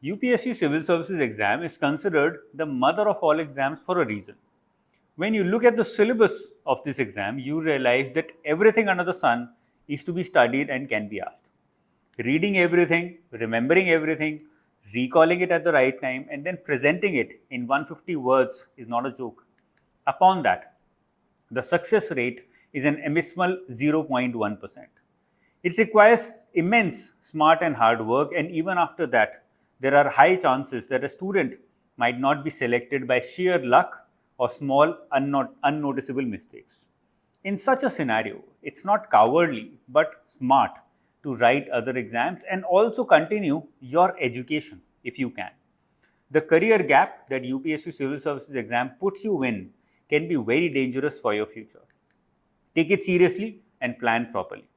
UPSC Civil Services exam is considered the mother of all exams for a reason. When you look at the syllabus of this exam, you realize that everything under the sun is to be studied and can be asked. Reading everything, remembering everything, recalling it at the right time, and then presenting it in 150 words is not a joke. Upon that, the success rate is an abysmal 0.1%. It requires immense smart and hard work, and even after that, there are high chances that a student might not be selected by sheer luck or small, unnoticeable mistakes. In such a scenario, it's not cowardly but smart to write other exams and also continue your education if you can. The career gap that UPSC Civil Services exam puts you in can be very dangerous for your future. Take it seriously and plan properly.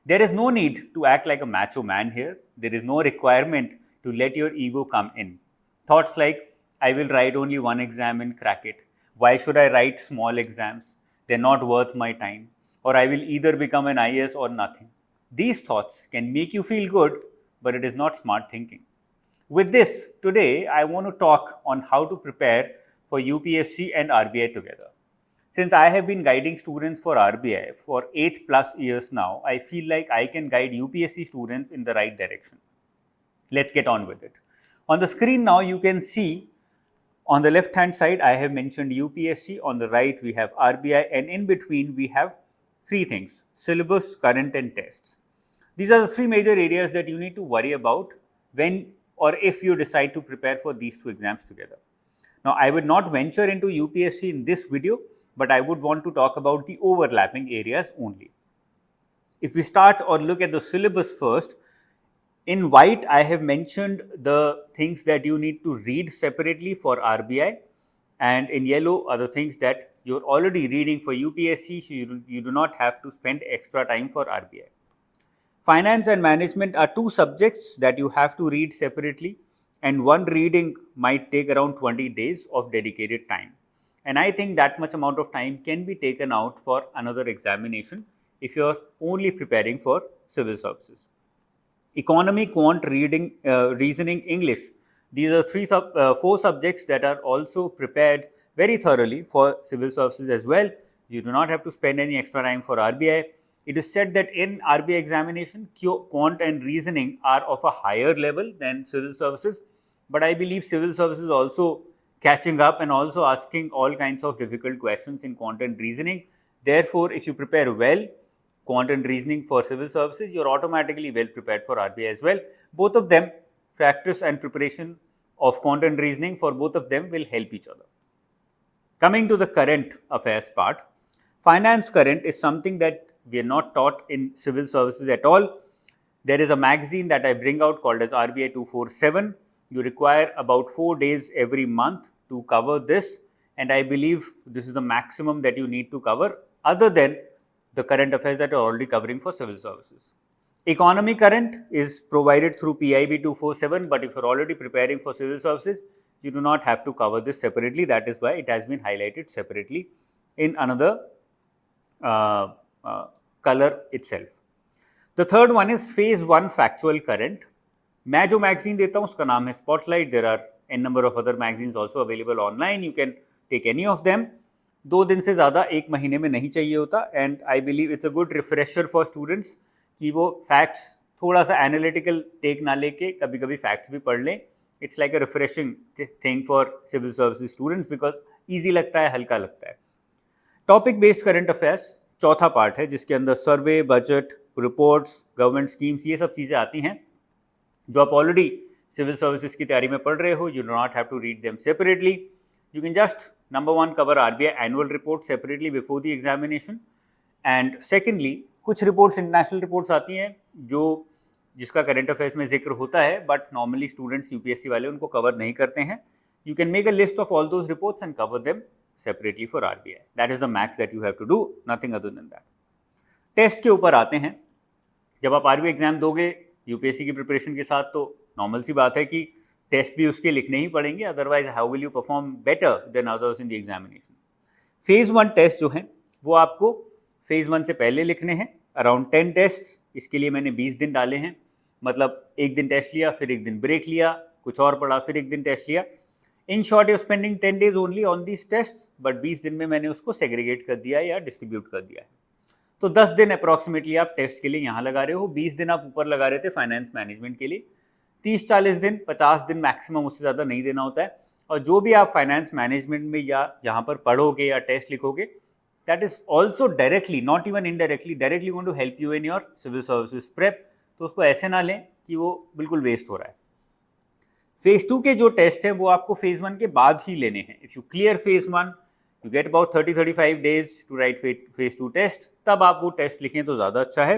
There is no need to act like a macho man here. There is no requirement to let your ego come in. Thoughts like, I will write only one exam and crack it. Why should I write small exams? They're not worth my time. Or I will either become an IAS or nothing. These thoughts can make you feel good, but it is not smart thinking. With this, today I want to talk on how to prepare for UPSC and RBI together. Since I have been guiding students for RBI for 8+ years now, I feel like I can guide UPSC students in the right direction. Let's get on with it. On the screen now, you can see on the left hand side, I have mentioned UPSC. On the right, we have RBI, and in between, we have three things: syllabus, current, and tests. These are the three major areas that you need to worry about when or if you decide to prepare for these two exams together. Now, I would not venture into UPSC in this video, but I would want to talk about the overlapping areas only. If we start or look at the syllabus first, in white, I have mentioned the things that you need to read separately for RBI, and in yellow are the things that you're already reading for UPSC, so you do not have to spend extra time for RBI. Finance and management are two subjects that you have to read separately, and one reading might take around 20 days of dedicated time. And I think that much amount of time can be taken out for another examination if you're only preparing for civil services. Economy, quant, reading, reasoning, English. These are four subjects that are also prepared very thoroughly for civil services as well. You do not have to spend any extra time for RBI. It is said that in RBI examination, quant and reasoning are of a higher level than civil services, but I believe civil services also catching up and also asking all kinds of difficult questions in quant and reasoning. Therefore, if you prepare well, quant and reasoning for civil services, you're automatically well prepared for RBI as well. Both of them, practice and preparation of quant and reasoning for both of them will help each other. Coming to the current affairs part, finance current is something that we are not taught in civil services at all. There is a magazine that I bring out called as RBI 247. You require about 4 days every month to cover this, and I believe this is the maximum that you need to cover, other than the current affairs that are already covering for civil services. Economy current is provided through PIB 247, but if you're already preparing for civil services, you do not have to cover this separately. That is why it has been highlighted separately in another color itself. The third one is phase 1 factual current. मैं जो magazine देता हूँ उसका नाम है Spotlight. There are an number of other magazines also available online. You can take any of them. 2 दिन से ज़्यादा एक महीने में नहीं चाहिए होता, and I believe it's a good refresher for students कि वो फैक्ट्स थोड़ा सा एनालिटिकल टेक ना लेके कभी कभी फैक्ट्स भी पढ़ लें. It's like a refreshing thing for civil services students because easy लगता है, हल्का लगता है. टॉपिक बेस्ड करंट अफेयर्स चौथा पार्ट है, जिसके अंदर survey, budget, reports, government schemes, ये सब चीज़ें आती हैं जो आप ऑलरेडी सिविल सर्विसेज की तैयारी में पढ़ रहे हो. You do not have to read them separately. You can just number 1 cover RBI annual report separately before the examination, and secondly कुछ रिपोर्ट्स इंटरनेशनल रिपोर्ट्स आती हैं जिसका करंट अफेयर्स में जिक्र होता है, बट नॉर्मली स्टूडेंट्स UPSC वाले उनको कवर नहीं करते हैं. You can make a list of all those reports and cover them separately for RBI. That is the max that you have to do, nothing other than that. Test के ऊपर आते हैं. जब आप RBI एग्जाम दोगे UPSC की preparation के साथ, तो नॉर्मल सी बात है कि टेस्ट भी उसके लिखने ही पड़ेंगे, otherwise how will you perform better than others in the examination. Phase 1 test जो हैं वो आपको फेज 1 से पहले लिखने हैं, अराउंड 10 टेस्ट. इसके लिए मैंने 20 दिन डाले हैं, मतलब एक दिन टेस्ट लिया, फिर एक दिन ब्रेक लिया, कुछ और पढ़ा, फिर एक दिन टेस्ट लिया. In short you spending 10 days only on these test, but 20 दिन में मैंने उसको सेग्रीगेट कर दिया या डिस्ट्रीब्यूट कर दिया है. तो 10 दिन अप्रॉक्सीमेटली आप टेस्ट के लिए यहाँ लगा रहे हो, 20 दिन आप ऊपर लगा रहे थे फाइनेंस मैनेजमेंट के लिए, 30-40 दिन 50 दिन मैक्सिमम, उससे ज़्यादा नहीं देना होता है. और जो भी आप फाइनेंस मैनेजमेंट में या यहाँ पर पढ़ोगे या टेस्ट लिखोगे, that is also directly, not even indirectly, directly going to help you in your civil services prep. तो उसको ऐसे ना लें कि वो बिल्कुल वेस्ट हो रहा है. फेज 2 के जो टेस्ट हैं वो आपको फेज 1 के बाद ही लेने हैं. If you clear phase 1, you get about 30-35 days to write phase 2 test. तब आप वो टेस्ट लिखें तो ज़्यादा अच्छा है.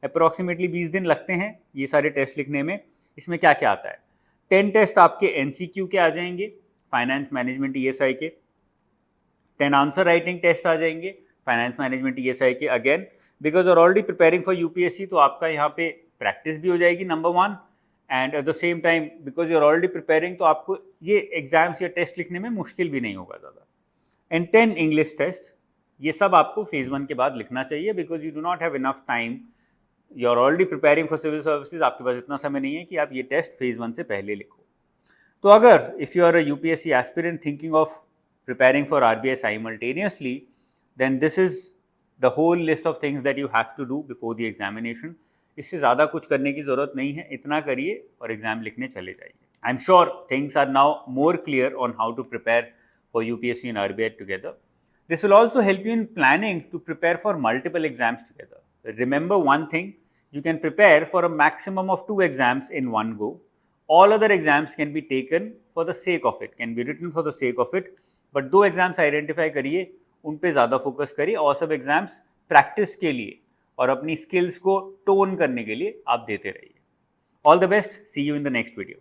अप्रॉक्सीमेटली 20 दिन लगते हैं ये सारे टेस्ट लिखने में. इसमें क्या क्या आता है? 10 टेस्ट आपके एनसीक्यू के आ जाएंगे, फाइनेंस मैनेजमेंट ईएसआई के. 10 आंसर राइटिंग टेस्ट आ जाएंगे, फाइनेंस मैनेजमेंट ईएसआई के. Again because you are already preparing for UPSC, तो आपका यहाँ पे प्रैक्टिस भी हो जाएगी number 1, and at the same time because you are already preparing, तो आपको ये एग्जाम्स या टेस्ट लिखने में मुश्किल भी नहीं होगा ज़्यादा. एंड 10 इंग्लिश टेस्ट, ये सब आपको फेज 1 के बाद लिखना चाहिए, because you do not have enough time. You are already preparing for civil services, आपके पास इतना समय नहीं है कि आप ये टेस्ट फेज 1 से पहले लिखो. तो अगर if you are a UPSC aspirant thinking of preparing for RBI simultaneously, then this is the whole list of things that you have to do before the examination. इससे ज़्यादा कुछ करने की ज़रूरत नहीं है, इतना करिए और एग्ज़ाम लिखने चले जाइए. I am sure things are now more clear on how to prepare for UPSC and RBI together. This will also help you in planning to prepare for multiple exams together. Remember one thing, you can prepare for a maximum of 2 exams in one go. All other exams can be taken for the sake of it, can be written for the sake of it. But 2 exams identify करिए, उन पे ज़्यादा focus करिए, और सब exams practice के लिए और अपनी स्किल्स को टोन करने के लिए आप देते रहिए. All the best, see you in the next video.